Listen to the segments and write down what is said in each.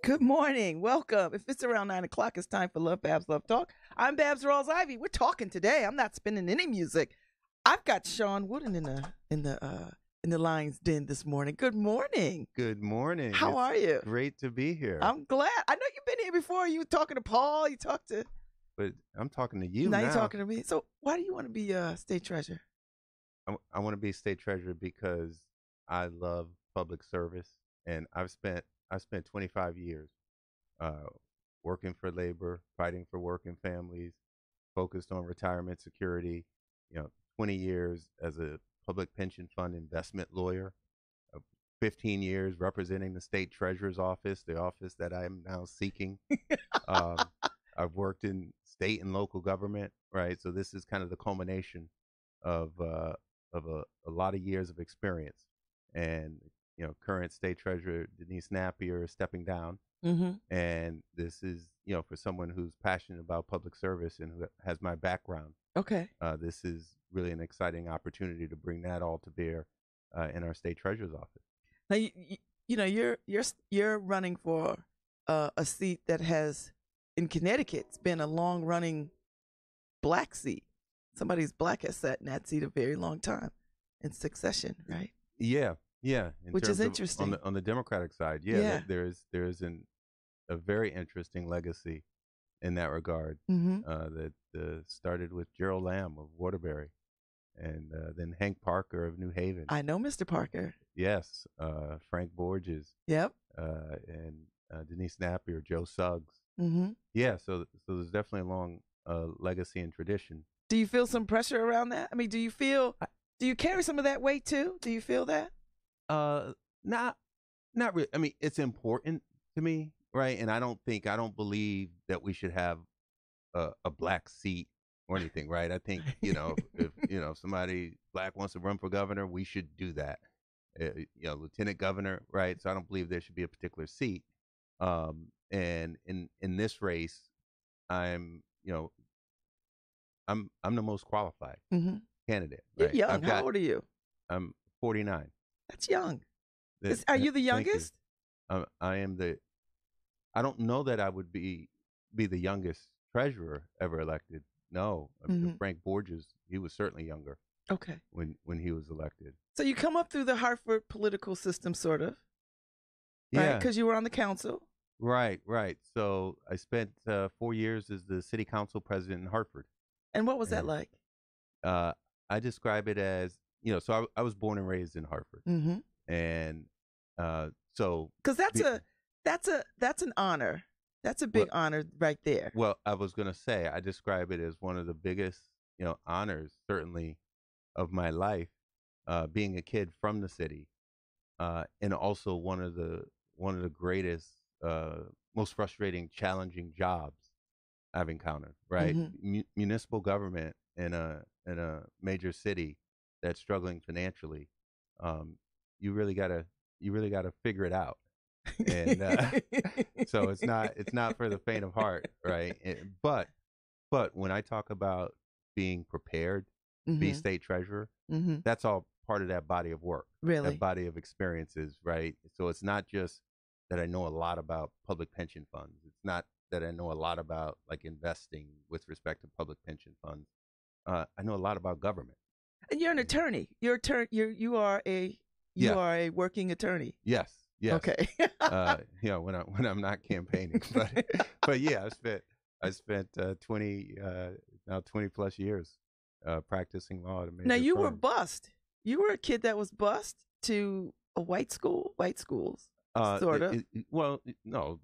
Good morning. Welcome. If it's around 9 o'clock, it's time for Lovebabz, Lovetalk. I'm Babz Rawls Ivy. We're talking today. I'm not spinning any music. I've got Shawn Wooden in the Lion's Den this morning. Good morning. Good morning. How are you? Great to be here. I'm glad. I know you've been here before. You were talking to Paul. You talked to. But I'm talking to you now. Now You're talking to me. So why do you want to be state treasurer? I want to be state treasurer because I love public service, and I've spent 25 years working for labor, fighting for working families, focused on retirement security. 20 years as a public pension fund investment lawyer, 15 years representing the state treasurer's office, the office that I am now seeking. I've worked in state and local government, right? So this is kind of the culmination of a lot of years of experience. And current state treasurer Denise Napier is stepping down, and this is for someone who's passionate about public service and who has my background. Okay, this is really an exciting opportunity to bring that all to bear in our state treasurer's office. Now you're running for a seat that has in Connecticut. It's been a long running black seat. Somebody's black has sat in that seat a very long time in succession, right? Yeah. Which is interesting. On the Democratic side, there's a very interesting legacy in that regard that started with Gerald Lamb of Waterbury, and then Hank Parker of New Haven. I know Mr. Parker. Yes, Frank Borges. Yep. And Denise Napier, Joe Suggs. Yeah, so there's definitely a long legacy and tradition. Do you feel some pressure around that? I mean, do you carry some of that weight too? Do you feel that? Not really. I mean, it's important to me, right? And I don't believe that we should have a black seat or anything, right? I think, if somebody black wants to run for governor, we should do that. Lieutenant governor, right? So I don't believe there should be a particular seat. And in this race, I'm the most qualified candidate. Right? You're young. How old are you? I'm 49. That's young. Are you the youngest? I am I don't know that I would be the youngest treasurer ever elected. No, Frank Borges, he was certainly younger. Okay. When he was elected. So you come up through the Hartford political system, sort of. Yeah. Right? Because you were on the council. Right. So I spent 4 years as the city council president in Hartford. And what was that like? I describe it as, so I was born and raised in Hartford. And so because that's an honor. That's a big honor right there. Well, I was going to say, I describe it as one of the biggest, honors, certainly, of my life, being a kid from the city, and also one of the greatest, most frustrating, challenging jobs I've encountered. Right, municipal government in a major city that's struggling financially. You really gotta figure it out. And so it's not for the faint of heart, right? But when I talk about being prepared to be state treasurer, that's all part of that body of work, really, that body of experiences, right? So it's not just that I know a lot about public pension funds. It's not that I know a lot about like investing with respect to public pension funds. I know a lot about government. And you're an attorney. You are a working attorney. Yes. Okay. When I'm not campaigning, but yeah, I spent 20 plus years practicing law at a major Now you firm. were bused. You were a kid that was bused to a white schools, sort of. Well, no,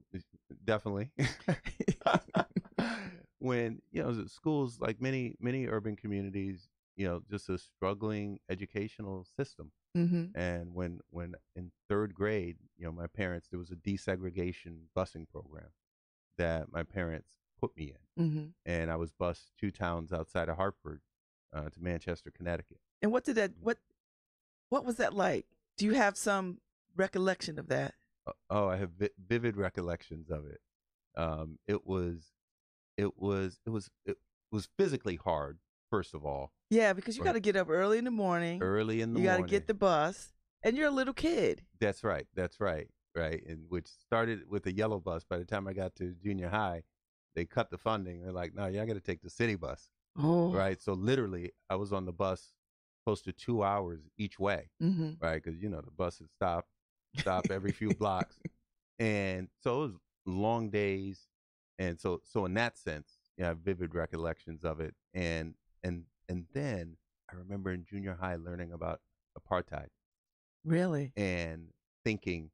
definitely. when the schools, like many urban communities, just a struggling educational system. Mm-hmm. And when in third grade, my parents, there was a desegregation busing program that my parents put me in, Mm-hmm. and I was bused 2 towns outside of Hartford to Manchester, Connecticut. And what was that like? Do you have some recollection of that? Oh, I have vivid recollections of it. It was physically hard, first of all. Yeah, because you Right. got to get up early in the morning. Early in the You got to morning. get the bus, and you're a little kid. That's right. Right. And which started with a yellow bus. By the time I got to junior high, they cut the funding. They're like, no, y'all got to take the city bus. Oh. Right. So literally, I was on the bus close to 2 hours each way. Mm-hmm. Right. Because, the bus would stop every few blocks. And so it was long days. And so in that sense, I have vivid recollections of it. And then I remember in junior high learning about apartheid. Really? And thinking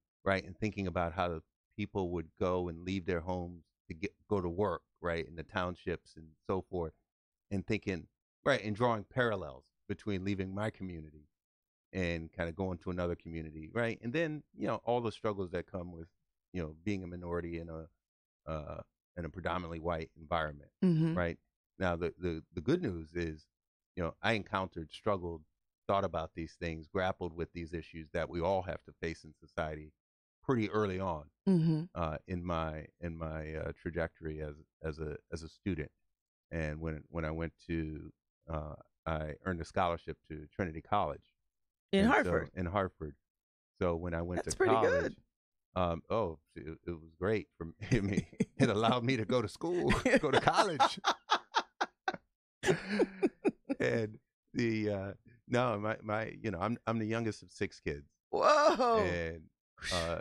about how the people would go and leave their homes to go to work, right, in the townships and so forth, and thinking, right, and drawing parallels between leaving my community and kind of going to another community, right, and then all the struggles that come with being a minority in a predominantly white environment, Mm-hmm. right. Now the good news is, I encountered, struggled, thought about these things, grappled with these issues that we all have to face in society pretty early on. Mm-hmm. In my trajectory as a student. And when I went to I earned a scholarship to Trinity College In And Hartford. So, in Hartford. So when I went That's to pretty college, good. it was great for me. It allowed me to go to school, go to college. And the no, my I'm the youngest of 6 kids. Whoa. And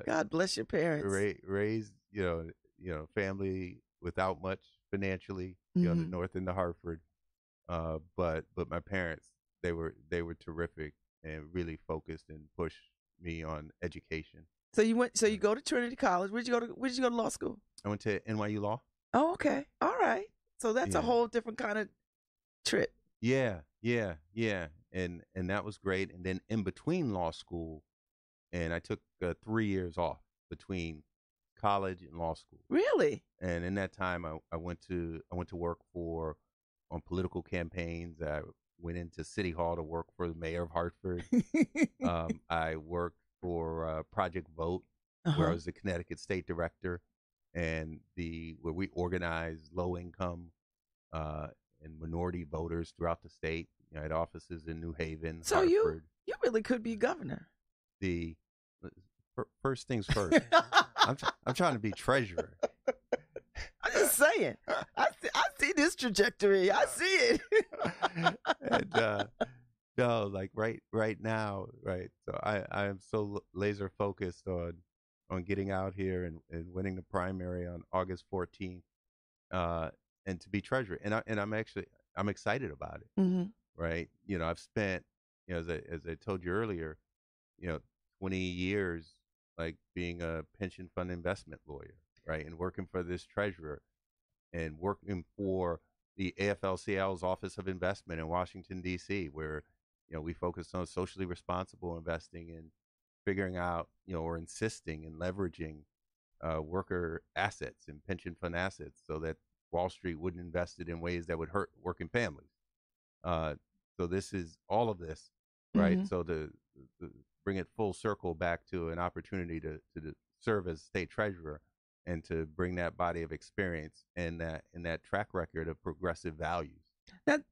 God bless your parents. raised family without much financially, the Mhm. north end of Hartford. But my parents, they were terrific and really focused and pushed me on education. So you go to Trinity College. Where'd you go to law school? I went to NYU Law. Oh, okay. All right. So that's a Yeah. whole different kind of trip. Yeah. And that was great. And then in between law school, and I took 3 years off between college and law school. Really? And in that time, I went to work on political campaigns. I went into City Hall to work for the mayor of Hartford. I worked for Project Vote, where I was the Connecticut state director, and where we organized low income and minority voters throughout the state. I had offices in New Haven, So Hartford. you really could be governor. The first things first. I'm trying to be treasurer. I'm just saying. I see this trajectory. I see it. And no, like right now, right. So I am so laser focused on getting out here and winning the primary on August 14th, and to be treasurer. And I'm excited about it. Mm-hmm. Right. I've spent, as I told you earlier, 20 years like being a pension fund investment lawyer, right, and working for this treasurer, and working for the AFL-CIO's Office of Investment in Washington, D.C., where we focus on socially responsible investing and figuring out, or insisting and leveraging worker assets and pension fund assets so that Wall Street wouldn't invest it in ways that would hurt working families. So this is all of this, right? Mm-hmm. So to bring it full circle back to an opportunity to serve as state treasurer and to bring that body of experience and that track record of progressive values.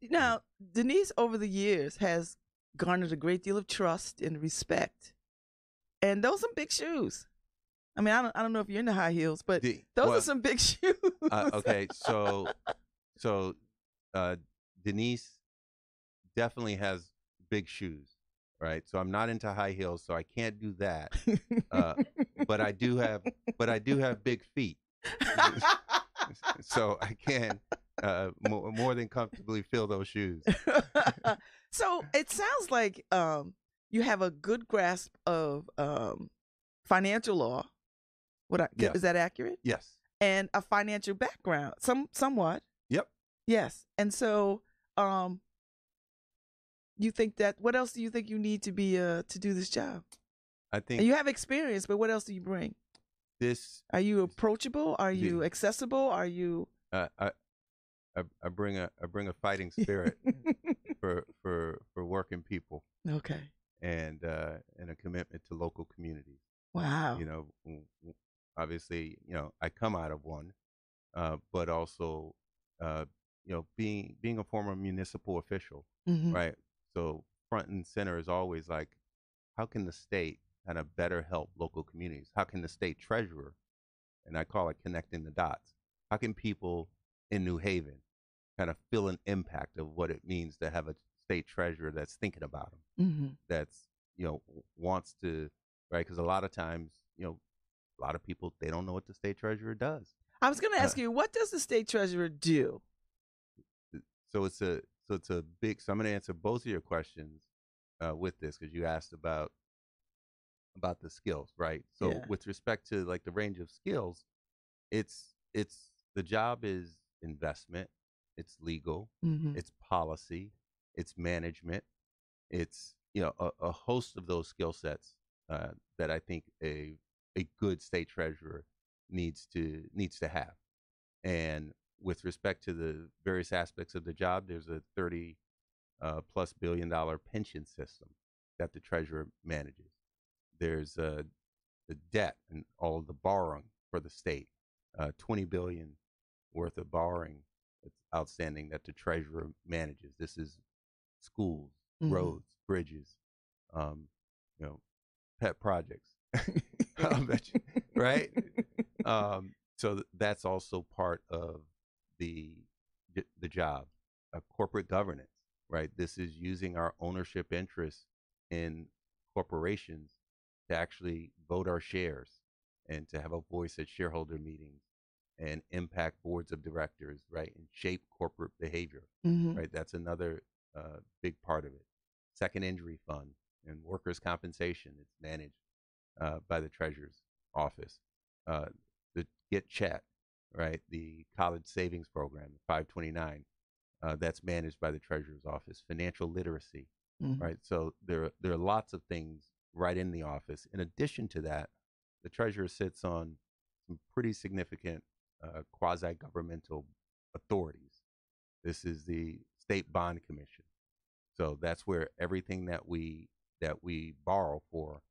Now, Denise over the years has garnered a great deal of trust and respect, and those are some big shoes. I mean, I don't know if you're into high heels, but those are some big shoes. Okay, so Denise definitely has big shoes, right? So I'm not into high heels, so I can't do that. But I do have big feet, so I can more than comfortably fill those shoes. So it sounds like you have a good grasp of financial law. Yes. Is that accurate? Yes. And a financial background, somewhat. Yep. Yes. And so, you think that, what else do you think you need to be, to do this job? I think And you have experience, but what else do you bring? Are you approachable? Are you accessible? Are you? I bring a fighting spirit for working people. Okay. And a commitment to local communities. Wow. You know, obviously, you know, I come out of one, but also, you know, being a former municipal official, right? So front and center is always like, how can the state kind of better help local communities? How can the state treasurer, and I call it connecting the dots, how can people in New Haven kind of feel an impact of what it means to have a state treasurer that's thinking about them, that's, you know, wants to, right? Because a lot of times, you know, a lot of people, they don't know what the state treasurer does. I was going to ask you, what does the state treasurer do? So it's a big. So I'm going to answer both of your questions with this, because you asked about the skills, right? So with respect to like the range of skills, it's the job is investment, it's legal, it's policy, it's management, it's, you know, a host of those skill sets that I think a good state treasurer needs to have. And with respect to the various aspects of the job, there's a $30+ billion pension system that the treasurer manages. There's the debt and all of the borrowing for the state, $20 billion worth of borrowing that's outstanding that the treasurer manages. This is schools, roads, bridges, you know, pet projects, I'll bet you, right? So that's also part of the job, corporate governance, right? This is using our ownership interests in corporations to actually vote our shares and to have a voice at shareholder meetings and impact boards of directors, right? And shape corporate behavior, right? That's another big part of it. Second injury fund and workers' compensation is managed by the treasurer's office. The Get Chat, right? The college savings program, the 529, that's managed by the treasurer's office. Financial literacy, right? So there are lots of things right in the office. In addition to that, the treasurer sits on some pretty significant quasi-governmental authorities. This is the State Bond Commission. So that's where everything that we borrow for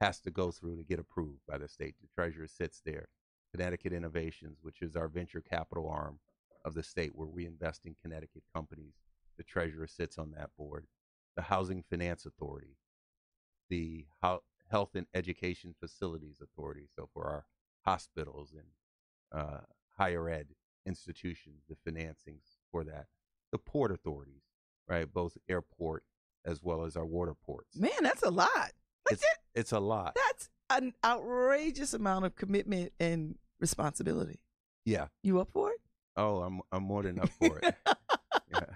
has to go through to get approved by the state. The treasurer sits there. Connecticut Innovations, which is our venture capital arm of the state, where we invest in Connecticut companies. The treasurer sits on that board. The Housing Finance Authority, the Health and Education Facilities Authority, so for our hospitals and higher ed institutions, the financings for that. The port authorities, right, both airport as well as our water ports. Man, that's a lot. It's a lot. That's an outrageous amount of commitment and responsibility. Yeah. You up for it? Oh, I'm more than up for it. Yeah.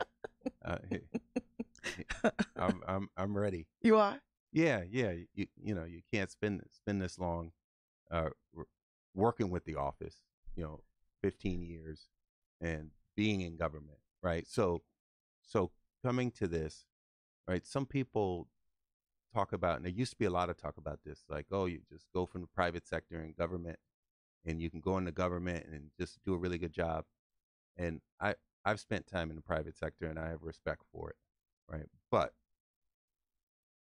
I'm ready. You are? Yeah. You know, you can't spend this long working with the office, you know, 15 years and being in government, right? So coming to this, right? Some people talk about, and there used to be a lot of talk about this, like, oh, you just go from the private sector and government, and you can go into government and just do a really good job. And I've spent time in the private sector, and I have respect for it, right? But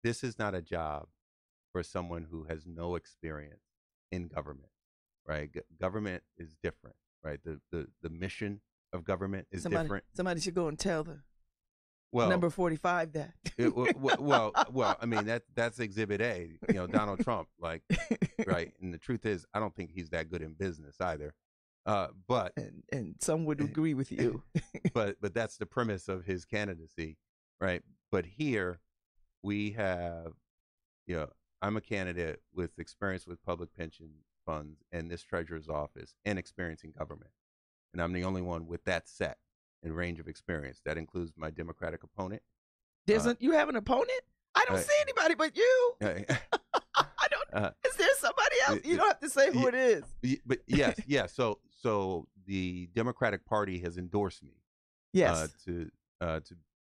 this is not a job for someone who has no experience in government, right? Government is different, right? The mission of government is different. Somebody should go and tell the number 45 that. well, I mean, that's Exhibit A, you know, Donald Trump, like, right? And the truth is, I don't think he's that good in business either. But and some would agree with you. but that's the premise of his candidacy, right? But here we have, you know, I'm a candidate with experience with public pension funds and this treasurer's office and experience in government. And I'm the only one with that set and range of experience. That includes my Democratic opponent. You have an opponent? I don't see anybody but you. I don't. Is there somebody else? You don't have to say who it is. But yes. So the Democratic Party has endorsed me Yes. To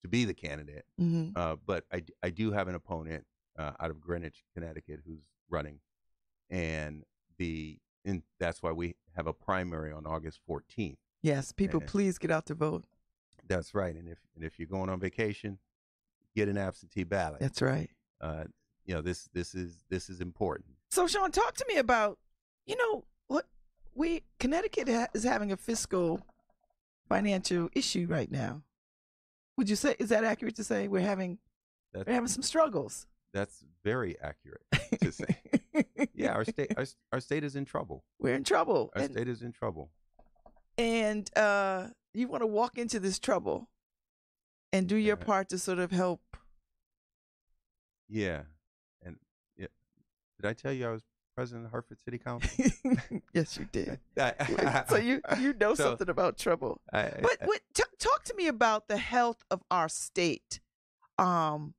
be the candidate. Mm-hmm. But I do have an opponent out of Greenwich, Connecticut, who's running, and that's why we have a primary on August 14th. Yes, people, And please get out to vote. that's right. And if you're going on vacation, get an absentee ballot. That's right. This is important. So, Shawn, talk to me about, what Connecticut is having a fiscal financial issue right now. Would you say, is that accurate to say we're having some struggles? That's very accurate to say. Yeah, our state is in trouble. We're in trouble. Our state is in trouble. And you want to walk into this trouble and do your part to sort of help. Yeah. And yeah. Did I tell you I was president of Hartford City Council? Yes, you did. So you know something about trouble. But talk to me about the health of our state. And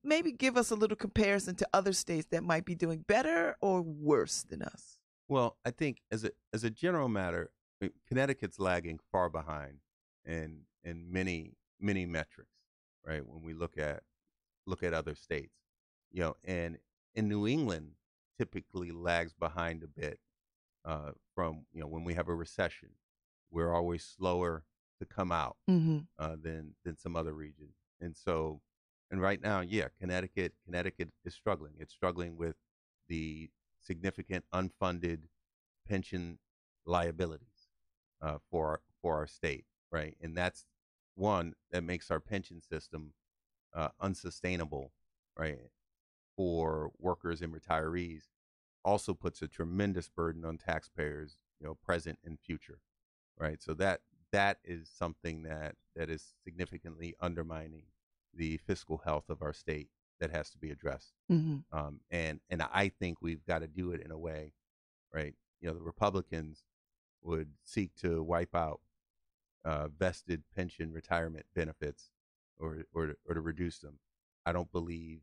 maybe give us a little comparison to other states that might be doing better or worse than us. Well, I think as a general matter, Connecticut's lagging far behind in many metrics, right? When we look at other states, and in New England typically lags behind a bit from when we have a recession, we're always slower to come out than some other regions. And right now, yeah, Connecticut is struggling. It's struggling with the significant unfunded pension liabilities for our state, right? And that's one that makes our pension system unsustainable, right, for workers and retirees. Also puts a tremendous burden on taxpayers, present and future, right? So that is something that is significantly undermining the fiscal health of our state that has to be addressed. And I think we've got to do it in a way, right? The Republicans would seek to wipe out vested pension retirement benefits or to reduce them. I don't believe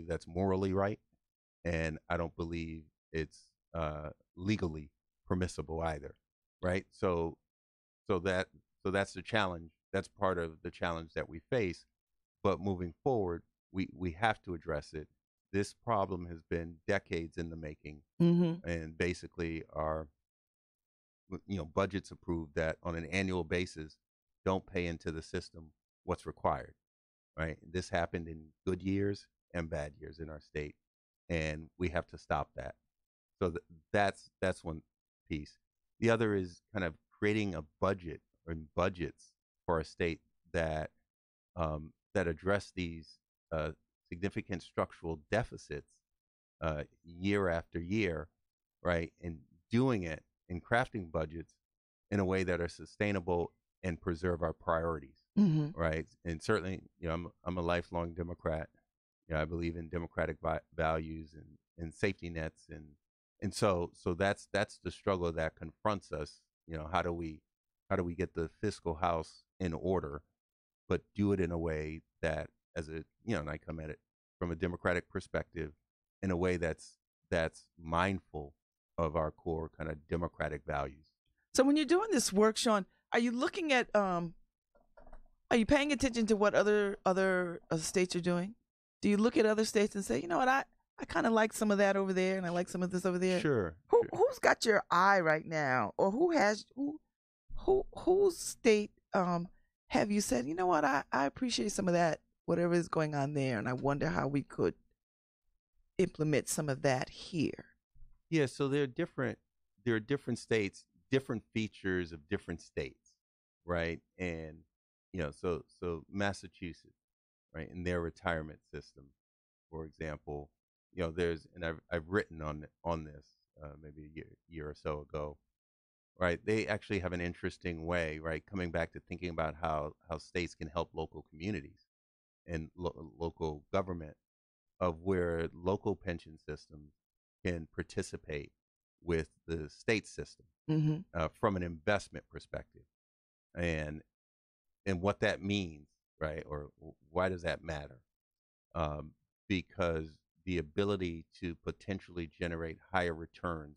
that's morally right, and I don't believe it's legally permissible either, right? So that's the challenge. That's part of the challenge that we face. But moving forward, we have to address it. This problem has been decades in the making, and basically our budgets approved that on an annual basis don't pay into the system what's required, right? This happened in good years and bad years in our state, and we have to stop that. So that's one piece. The other is kind of creating a budget or budgets for a state that address these significant structural deficits year after year, right? And doing it and crafting budgets in a way that are sustainable and preserve our priorities, right? And certainly, I'm a lifelong Democrat. I believe in democratic values and safety nets, and so that's the struggle that confronts us. How do we get the fiscal house in order, but do it in a way that, and I come at it from a democratic perspective, in a way that's mindful of our core kind of democratic values. So when you're doing this work, Shawn, are you looking at, are you paying attention to what other states are doing? Do you look at other states and say, you know what, I kind of like some of that over there, and I like some of this over there? Sure. Who's got your eye right now, or whose state have you said, you know what, I appreciate some of that, whatever is going on there, and I wonder how we could implement some of that here? Yeah, so there are different states, different features of different states, right? And so Massachusetts, right, in their retirement system, for example, there's, and I've written on this maybe a year or so ago, right? They actually have an interesting way, right, coming back to thinking about how states can help local communities and local government, of where local pension systems can participate with the state system from an investment perspective, and what that means, right? Or why does that matter? Because the ability to potentially generate higher returns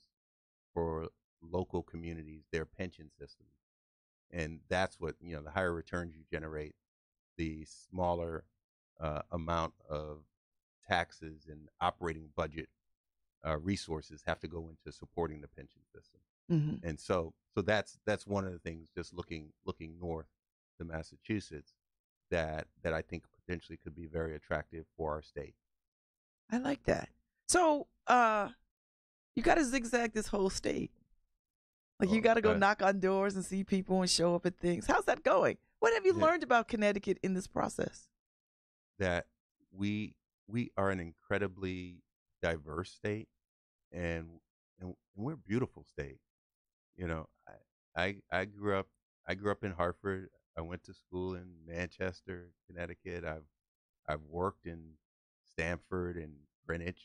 for local communities their pension systems. And that's what, the higher returns you generate, the smaller amount of taxes and operating budget resources have to go into supporting the pension system. Mm-hmm. And so that's one of the things, just looking north to Massachusetts, that I think potentially could be very attractive for our state. I like that. So you got to zigzag this whole state. Like you got to go knock on doors and see people and show up at things. How's that going? What have you learned about Connecticut in this process? That we are an incredibly diverse state, and we're a beautiful state. I grew up in Hartford. I went to school in Manchester, Connecticut. I've worked in Stamford and Greenwich.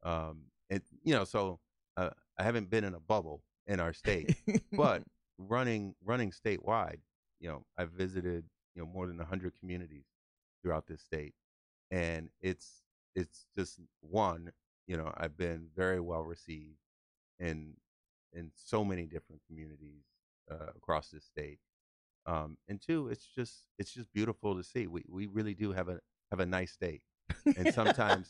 So I haven't been in a bubble in our state, but running statewide, I've visited, more than 100 communities throughout this state. And it's just one, I've been very well received in so many different communities across this state. And two, it's just beautiful to see. We really do have a nice state. And sometimes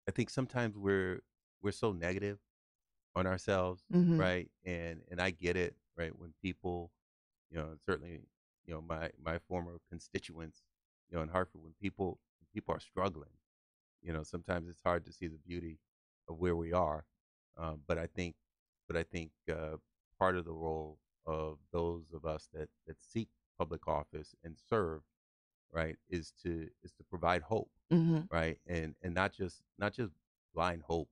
I think sometimes we're so negative on ourselves, Mm-hmm. right? And I get it, right? When people, certainly, my former constituents, in Hartford, when people are struggling, sometimes it's hard to see the beauty of where we are. But I think part of the role of those of us that seek public office and serve, right, is to provide hope, Mm-hmm. right, and not just blind hope,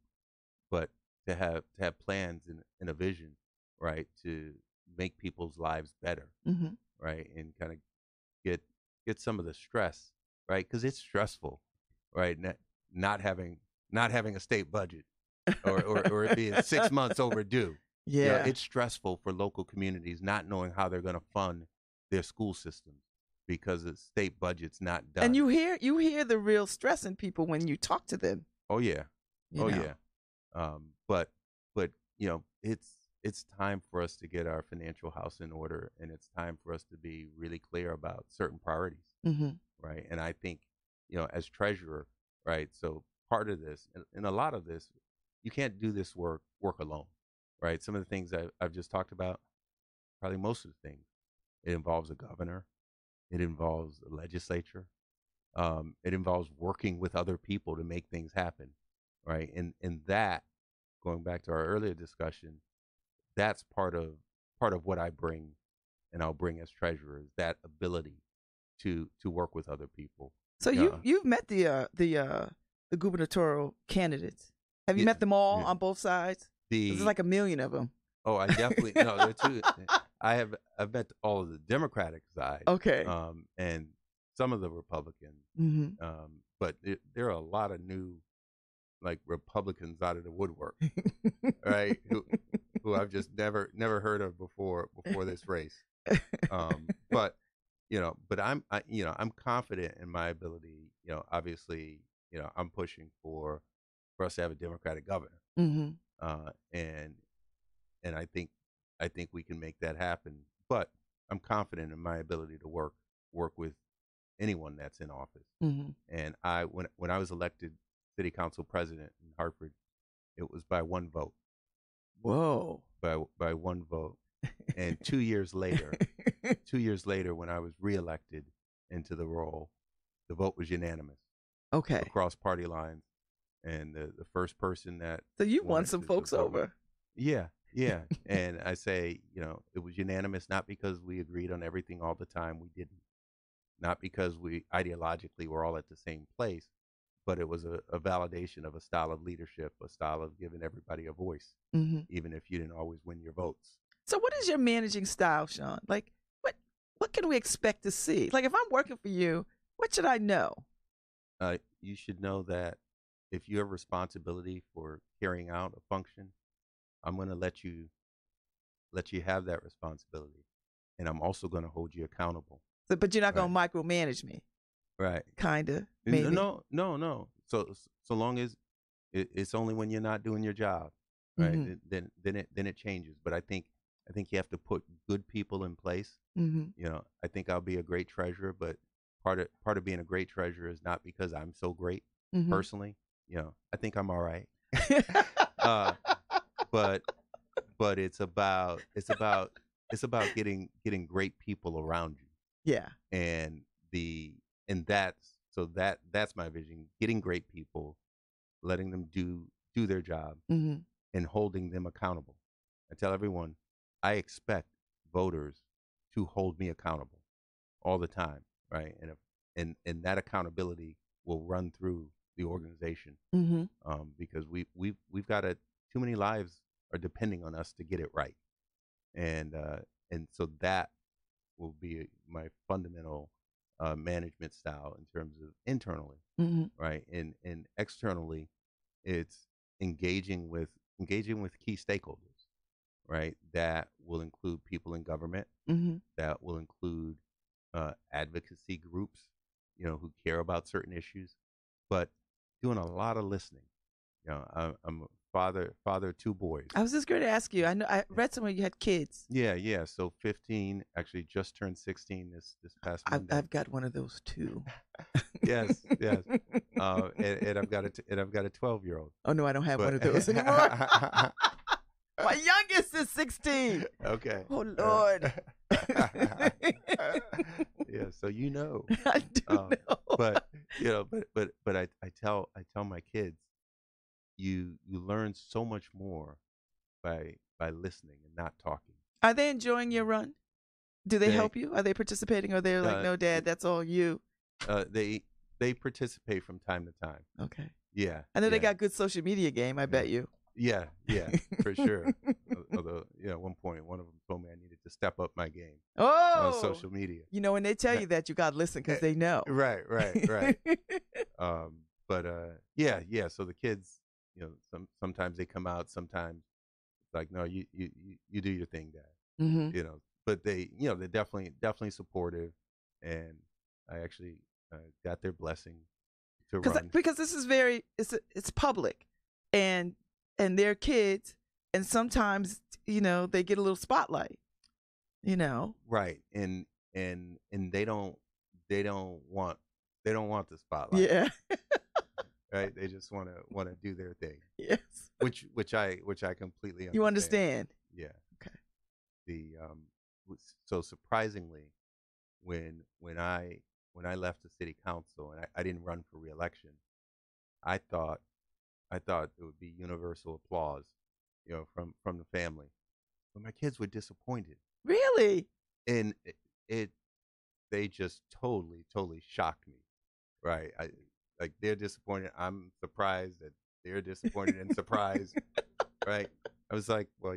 but to have plans and a vision, right, to make people's lives better, Mm-hmm. right, and kind of get some of the stress, right, because it's stressful, right, not having a state budget, or it being 6 months overdue. Yeah. It's stressful for local communities not knowing how they're going to fund their school systems because the state budget's not done. And you hear the real stress in people when you talk to them. Oh yeah. You know. Yeah. But it's time for us to get our financial house in order, and it's time for us to be really clear about certain priorities, Mm-hmm. right? And I think, as treasurer, right, so part of this and a lot of this, you can't do this work alone, right? Some of the things I've just talked about, probably most of the things, it involves a governor, it involves a legislature, it involves working with other people to make things happen, right? And that, going back to our earlier discussion, that's part of what I bring, and I'll bring as treasurer, is that ability to work with other people. So you've met the gubernatorial candidates. Have you met them all on both sides? There's like 1 million of them. Oh, I definitely no. There are two. I've met all of the Democratic side. Okay. And some of the Republicans. Mm-hmm. But there are a lot of new, like, Republicans out of the woodwork, right? Who I've just never heard of before this race. But I'm confident in my ability. Obviously, I'm pushing for us to have a Democratic governor. Mm-hmm. And I think we can make that happen. But I'm confident in my ability to work with anyone that's in office. Mm-hmm. And when I was elected city council president in Hartford, it was by one vote. Whoa. By one vote. And 2 years later, when I was reelected into the role, the vote was unanimous. Okay. Across party lines. And the first person that... So you won some folks over. Yeah. And I say, it was unanimous, not because we agreed on everything all the time. We didn't. Not because we ideologically were all at the same place, but it was a validation of a style of leadership, a style of giving everybody a voice, Mm-hmm. even if you didn't always win your votes. So what is your managing style, Shawn? Like, what can we expect to see? Like, if I'm working for you, what should I know? You should know that if you have responsibility for carrying out a function, I'm going to let you have that responsibility, and I'm also going to hold you accountable. So, but you're not going to micromanage me, right? Kinda, maybe. No. So long as It's only when you're not doing your job, right? Mm-hmm. Then it changes. But I think you have to put good people in place. Mm-hmm. I think I'll be a great treasurer, but part of being a great treasurer is not because I'm so great Mm-hmm. personally. I think I'm all right. uh, but it's about getting great people around you, Yeah. and the and that's my vision: getting great people, letting them do their job, Mm-hmm. and holding them accountable. I tell everyone, I expect voters to hold me accountable all the time, right? And that accountability will run through the organization, Mm-hmm. because we've got too many lives are depending on us to get it right, and so that will be my fundamental management style in terms of internally, Mm-hmm. right? And externally, it's engaging with key stakeholders, right? That will include people in government. Mm-hmm. That will include advocacy groups, who care about certain issues, but doing a lot of listening. I'm a father of two boys. I was just going to ask you. I know I read somewhere you had kids. Yeah. So 15, actually just turned 16 this past Monday. I've got one of those too. Yes. And I've got a 12-year-old. Oh no, I don't have one of But those anymore. My youngest is 16. okay. Oh Lord. Yeah, so I do know. but I tell my kids, you learn so much more by listening and not talking. Are they enjoying your run? Do they They help you? Are they participating, or they're like, uh, no, Dad, that's all you? they participate from time to time. Okay. Yeah. I know they yeah. got good social media game. I bet you. Yeah, for sure. Although, at one point, one of them told me I needed to step up my game on Oh, social media. you know, when they tell you that, you got to listen because they know. Right. But yeah. So the kids, sometimes they come out. Sometimes it's like, no, you do your thing, Dad. Mm-hmm. But they're definitely supportive, and I actually got their blessing to run. Because this is it's public, and they're kids, and sometimes they get a little spotlight. Right, and they don't want the spotlight. Yeah. Right, they just want to do their thing. Yes. Which I completely understand. You understand? Yeah. Okay. So surprisingly, when I left the city council and I didn't run for reelection, I thought it would be universal applause, from the family, but my kids were disappointed. Really? And they just totally shocked me, right? Like, they're disappointed. I'm surprised that they're disappointed and surprised, right? I was like, well,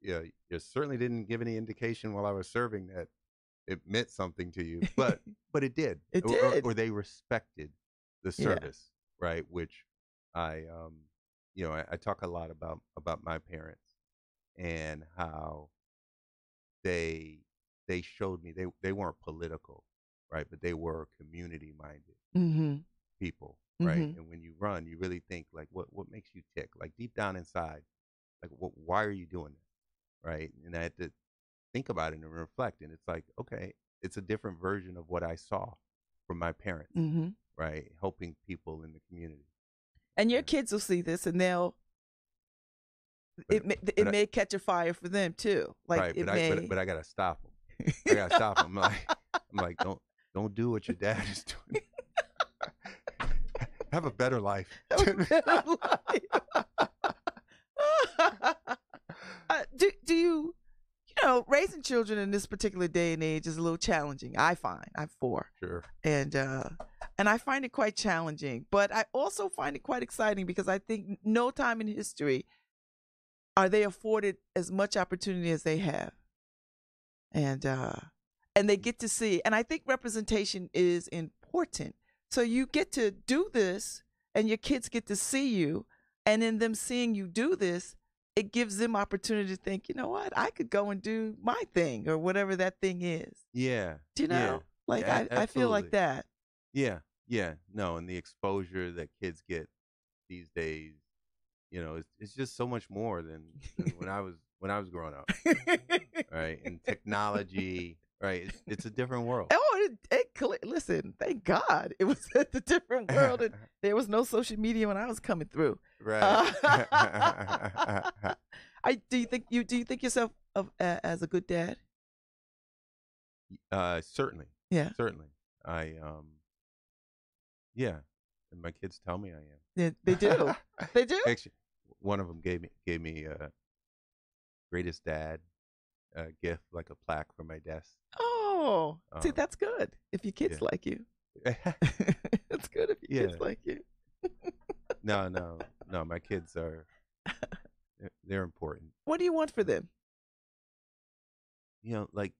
you certainly didn't give any indication while I was serving that it meant something to you, but it did. It did. Or they respected the service, right? Which I talk a lot about my parents and how they showed me they weren't political, right? But they were community minded Mm-hmm. people, right? Mm-hmm. And when you run, you really think, like, what makes you tick? Like, deep down inside, like, why are you doing this, right? And I had to think about it and reflect, and it's like, okay, it's a different version of what I saw from my parents, Mm-hmm. right? Helping people in the community. And your kids will see this, and it may catch a fire for them too. Like, right, it but I gotta stop them. I gotta stop them. I'm like, don't do what your dad is doing. Have a better life. Do you raising children in this particular day and age is a little challenging. I find I'm 4. Sure. And I find it quite challenging, but I also find it quite exciting because I think no time in history are they afforded as much opportunity as they have. And they get to see, and I think representation is important. So you get to do this, and your kids get to see you, and in them seeing you do this, it gives them opportunity to think, you know what, I could go and do my thing or whatever that thing is. Yeah. Do you know? Yeah. Like, Yeah, I feel like absolutely. that. Yeah. No, and the exposure that kids get these days it's just so much more than when I was growing up, right? And technology, right? It's a different world. Oh, listen, thank God it was a different world, and there was no social media when I was coming through. Right. Do you think yourself as a good dad? Certainly, Yeah, certainly. Yeah, and my kids tell me I am. they do. They do. Actually, one of them gave me a greatest dad gift, like a plaque for my desk. Oh, see, Um, that's good. If your kids yeah. like you, it's good if your kids like you. No. My kids they're important. What do you want for them? Like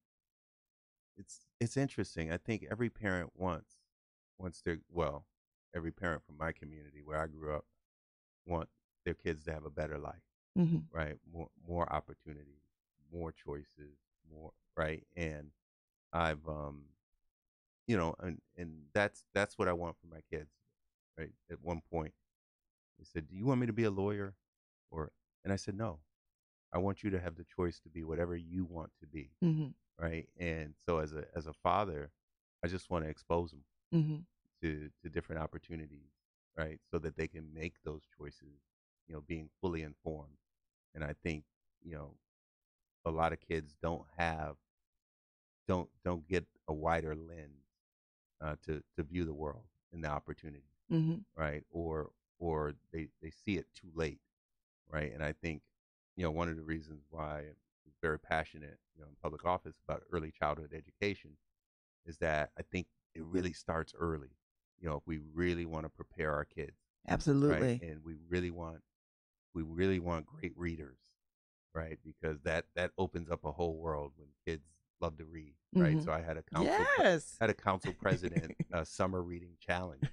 it's interesting. I think every parent wants every parent from my community where I grew up want their kids to have a better life, Mm-hmm. right? More opportunities, more choices, more right. And I've and that's what I want for my kids, right? At one point, they said, "Do you want me to be a lawyer?" And I said, "No, I want you to have the choice to be whatever you want to be." Mm-hmm. Right. And so as a father, I just want to expose them Mm-hmm. to different opportunities, right? So that they can make those choices, being fully informed. And I think, a lot of kids don't get a wider lens to view the world and the opportunities, Mm-hmm. right? Or they see it too late, right? And I think, one of the reasons why I'm very passionate, in public office about early childhood education is that I think it really starts early. If we really want to prepare our kids, right? Absolutely. And we really want great readers, right? Because that opens up a whole world when kids love to read, right? Mm-hmm. So I had a Yes. council president summer reading challenge,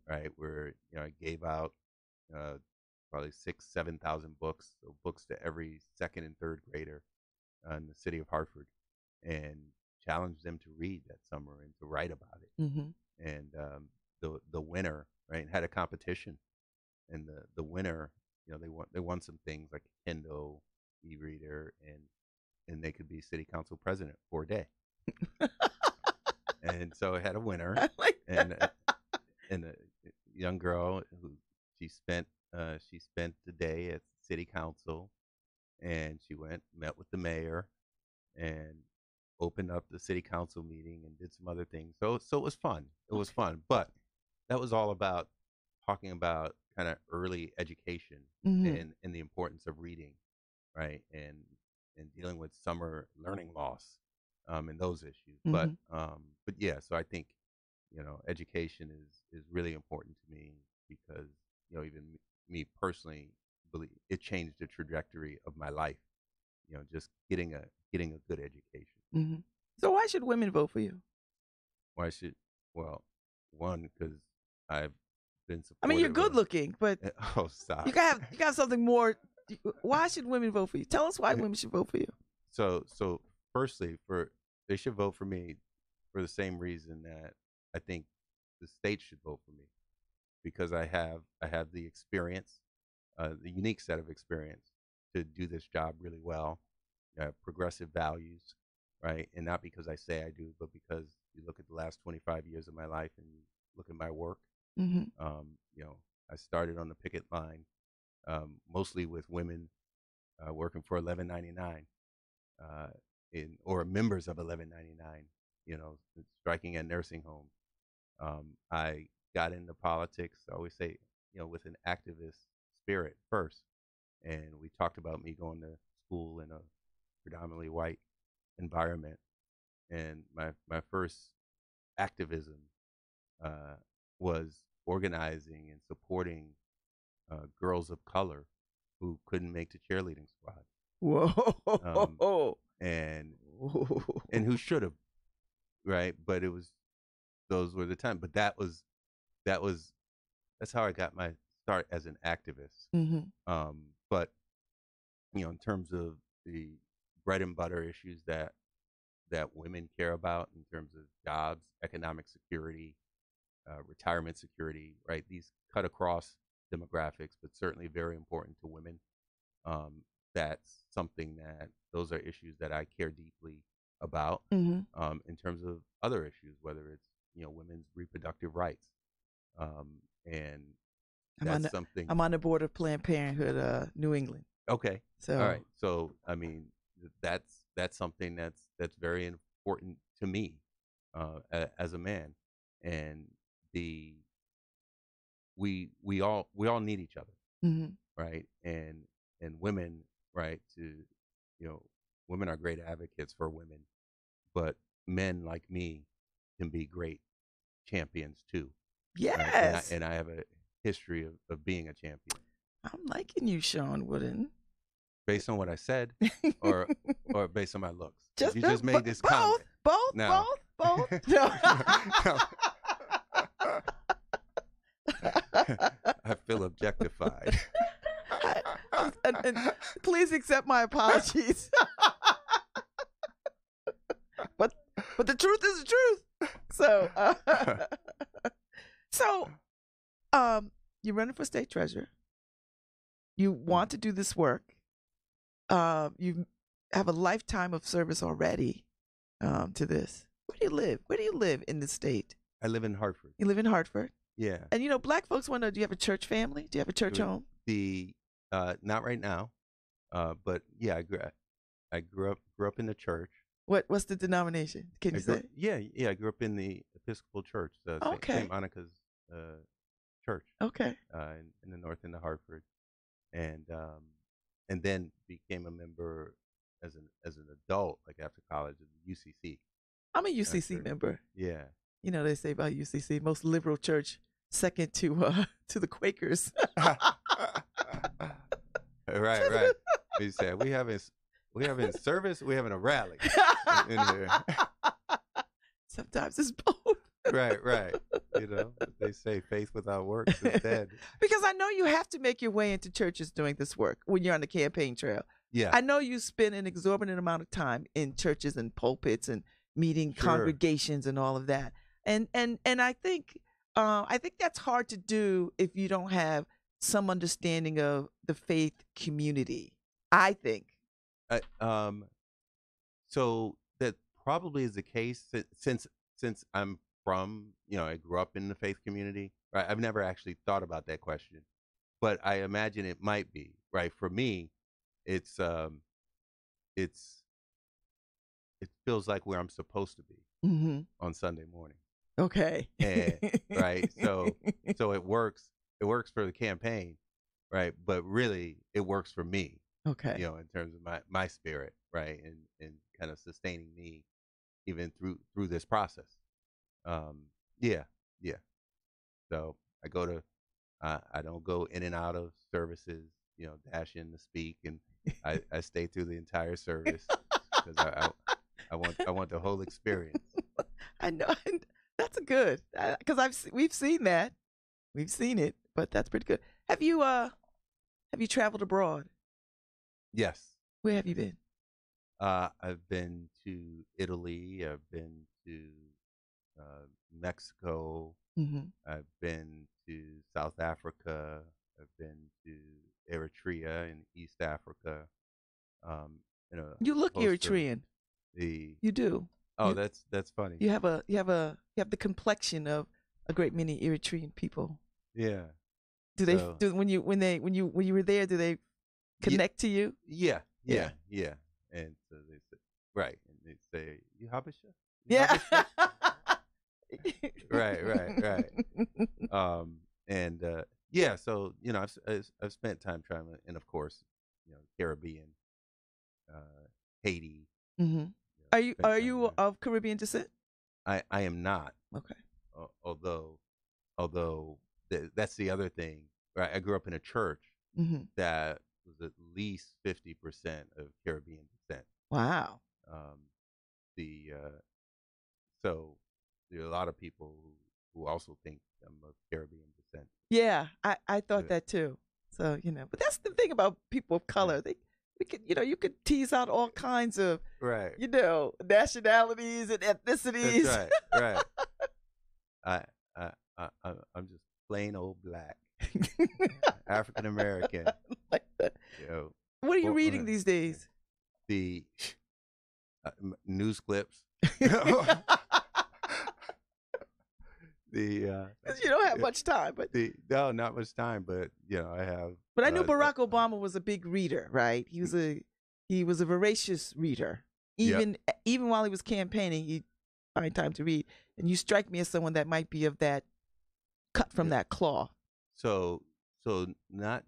right? Where I gave out uh, probably 7,000 books, so books to every second and third grader in the city of Hartford, and challenged them to read that summer and to write about it. Mm-hmm. And the winner, right, had a competition, and the winner, they won some things like a Kindle e-reader, and they could be city council president for a day. And so it had a winner, I like and that. and a young girl who she spent the day at city council, and she met with the mayor and opened up the city council meeting and did some other things. So it was fun. It was fun, but that was all about talking about kind of early education Mm-hmm. and the importance of reading, right? And dealing with summer learning loss, and those issues. Mm-hmm. But yeah, so I think education is really important to me because even me personally believe it changed the trajectory of my life. Just getting a good education. Mm-hmm. So why should women vote for you? Why should well, one because I've been I mean, you're supportive good of. looking, but Oh, stop. you got something more. Why should women vote for you? Tell us why women should vote for you. So firstly, they should vote for me for the same reason that I think the state should vote for me, because I have the experience, the unique set of experience to do this job really well. Progressive values, right? And not because I say I do, but because you look at the last 25 years of my life and you look at my work. Mm-hmm. I started on the picket line, mostly with women working for 1199, or members of 1199, striking at nursing homes. I got into politics, I always say, with an activist spirit first. And we talked about me going to school in a predominantly white environment. And my first activism was organizing and supporting girls of color who couldn't make the cheerleading squad. Whoa. And who should have, right? But those were the time. But that's how I got my start as an activist. Mm-hmm. But in terms of the bread and butter issues that women care about, in terms of jobs, economic security, retirement security, right? These cut across demographics, but certainly very important to women. That's something that those are issues that I care deeply about. Mm-hmm. In terms of other issues, whether it's women's reproductive rights, and that's something. I'm on the board of Planned Parenthood, New England. Okay. So all right. So I mean, that's something that's very important to me as a man, and we all need each other, mm-hmm. right? And women, right? Women are great advocates for women, but men like me can be great champions too. Yes. Right? And I have a history of being a champion. I'm liking you, Shawn Wooden. Based on what I said, or based on my looks? You just made this comment. Both. No. I feel objectified. And please accept my apologies. but the truth is the truth. So, you're running for state treasurer. You want to do this work. You have a lifetime of service already to this. Where do you live? Where do you live in the state? I live in Hartford. You live in Hartford? Yeah. And Black folks want to know, do you have a church family? Do you have a church home? Not right now, but yeah, I grew up in the church. What's the denomination? Can you say? Yeah, I grew up in the Episcopal Church, St. Monica's church. Okay. In the north end of Hartford, and then became a member as an adult, like after college, of the UCC. I'm a UCC member. Yeah. They say about UCC, most liberal church, second to the Quakers. Right. You said we having service, we having a rally in here. Sometimes it's both. Right. They say faith without works is dead. Because I know you have to make your way into churches doing this work when you're on the campaign trail. Yeah. I know you spend an exorbitant amount of time in churches and pulpits and meeting congregations and all of that. And I think that's hard to do if you don't have some understanding of the faith community, I think. So that probably is the case since I'm from, I grew up in the faith community, right? I've never actually thought about that question, but I imagine it might be, right? For me, it feels like where I'm supposed to be on Sunday morning. Okay. And, right. So it works for the campaign, right? But really it works for me. Okay. In terms of my spirit, right? And kind of sustaining me even through this process. Yeah. So I don't go in and out of services, dash in to speak, and I stay through the entire service because I want the whole experience. I know. That's good, because we've seen that. We've seen it, but that's pretty good. Have you traveled abroad? Yes. Where have you been? I've been to Italy. I've been to Mexico. I've been to South Africa. I've been to Eritrea in East Africa. You look Eritrean. You do. Oh, that's funny. You have the complexion of a great many Eritrean people. Yeah. When you were there, do they connect to you? Yeah. And so they say, right, and they say, "You Habesha?" Yeah. Right. Yeah. So I've spent time traveling, and of course, Caribbean, Haiti. Mm-hmm. Are you of Caribbean descent? I am not. Okay. Although that's the other thing, right? I grew up in a church that was at least 50% of Caribbean descent. Wow. So there are a lot of people who also think I'm of Caribbean descent. Yeah, I thought that too. So but that's the thing about people of color. You could tease out all kinds of nationalities and ethnicities. That's right. I'm just plain old black. African American. Like that. You know, What are you well, reading these days? the news clips. The 'Cause you don't have much time, but no, not much time, but I have. but I knew Barack Obama was a big reader, right? He was a voracious reader. Even while he was campaigning, he'd find time to read. And you strike me as someone that might be of that cut from that cloth. So not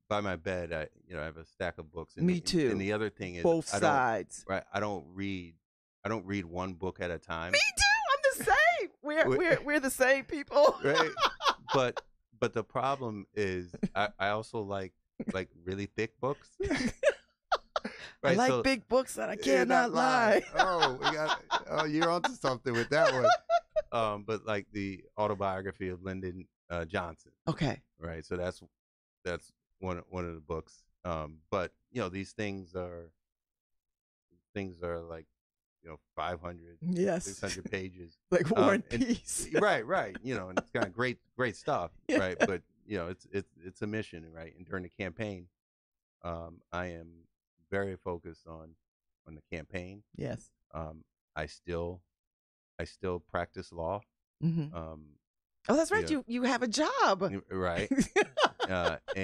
by my bed, I have a stack of books. And Me too. And the other thing is both sides. Right, I don't read one book at a time. Me too. I'm the same. We're the same people. Right. But the problem is I also like really thick books. I Right, like big books that I cannot lie. Oh, you're onto something with that one. But like the autobiography of Lyndon Johnson. Okay. Right. So that's one of the books. But these things are like 500, yes, 600 pages. Like War and Peace. Right. And it's got great stuff. Yeah. Right. But it's a mission, right? And during the campaign, I am very focused on the campaign. Yes. I still practice law. Mm-hmm. Oh, that's right. You have a job. Right.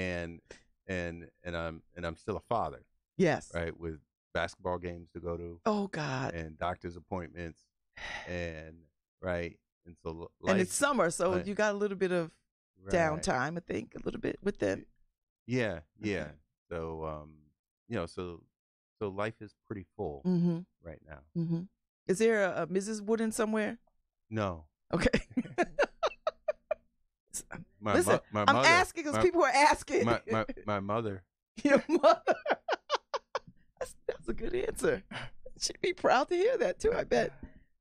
And I'm still a father. Yes. Right. With basketball games to go to. Oh God. And doctor's appointments. And right. And so and it's summer, so you got a little bit of downtime. I think a little bit with them. Yeah. So so life is pretty full right now. Mm-hmm. Is there a Mrs. Wooden somewhere? No. Okay. Listen, my I'm mother, asking because people are asking. My mother. Your mother. That's a good answer. She'd be proud to hear that too, I bet.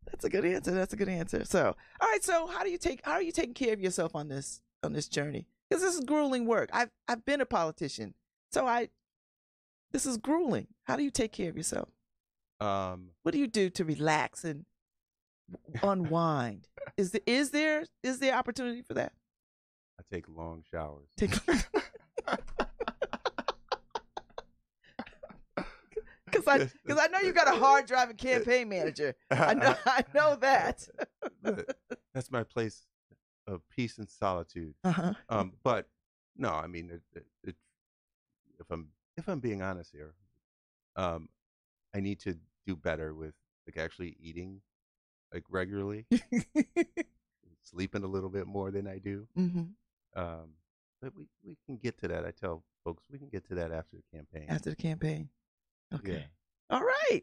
That's a good answer. So, all right. So, how are you taking care of yourself on this journey? Because this is grueling work. I've been a politician, so this is grueling. How do you take care of yourself? What do you do to relax and unwind? Is there opportunity for that? I take long showers. Because I know you got a hard driving campaign manager. I know that. That's my place of peace and solitude. Uh-huh. But no, I mean, if I'm being honest here, I need to do better with actually eating regularly, sleeping a little bit more than I do. Mm-hmm. But we can get to that. I tell folks we can get to that after the campaign. After the campaign. Okay. Yeah. All right.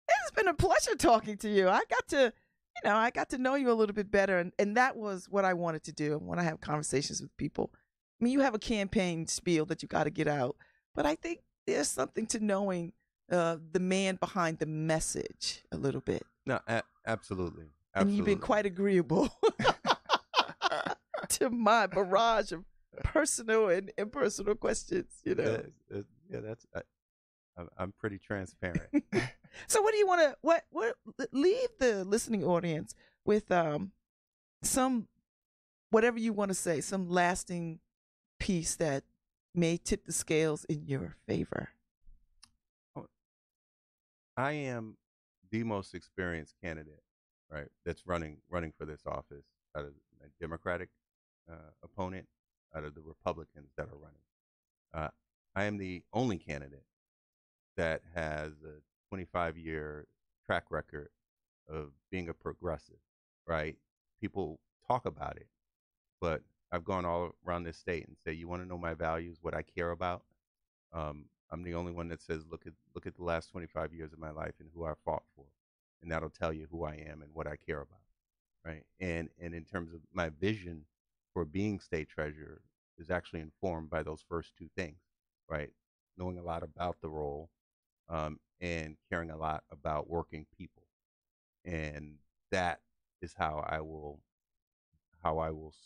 It's been a pleasure talking to you. I got to know you a little bit better, and that was what I wanted to do. When I have conversations with people, I mean, you have a campaign spiel that you got to get out, but I think there's something to knowing the man behind the message a little bit. No, absolutely. And you've been quite agreeable to my barrage of personal and impersonal questions. Yeah, that's. I'm pretty transparent. So what do you want to what leave the listening audience with some whatever you want to say, some lasting piece that may tip the scales in your favor? I am the most experienced candidate, right? That's running for this office out of my Democratic opponent, out of the Republicans that are running. I am the only candidate that has a 25-year track record of being a progressive, right? People talk about it, but I've gone all around this state and say, you want to know my values, what I care about? I'm the only one that says, look at the last 25 years of my life and who I fought for, and that'll tell you who I am and what I care about, right? And in terms of my vision for being state treasurer is actually informed by those first two things, right? Knowing a lot about the role, and caring a lot about working people, and that is how I will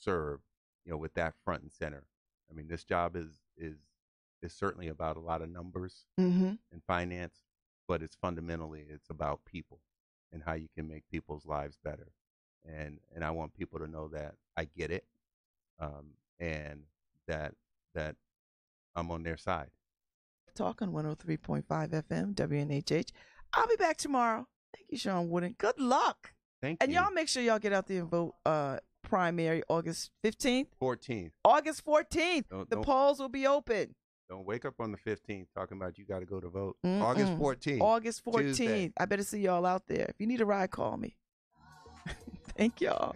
serve, with that front and center. I mean, this job is certainly about a lot of numbers and finance, but it's about people and how you can make people's lives better. And I want people to know that I get it. and that I'm on their side. Talk on 103.5 FM, WNHH. I'll be back tomorrow. Thank you, Shawn Wooden. Good luck. Thank And you. y'all make sure y'all get out there and vote primary August 15th. 14th. August 14th. The Don't polls will be open. Don't wake up on the 15th talking about you got to go to vote. August 14th. August 14th. Tuesday. I better see y'all out there. If you need a ride, call me. Thank y'all.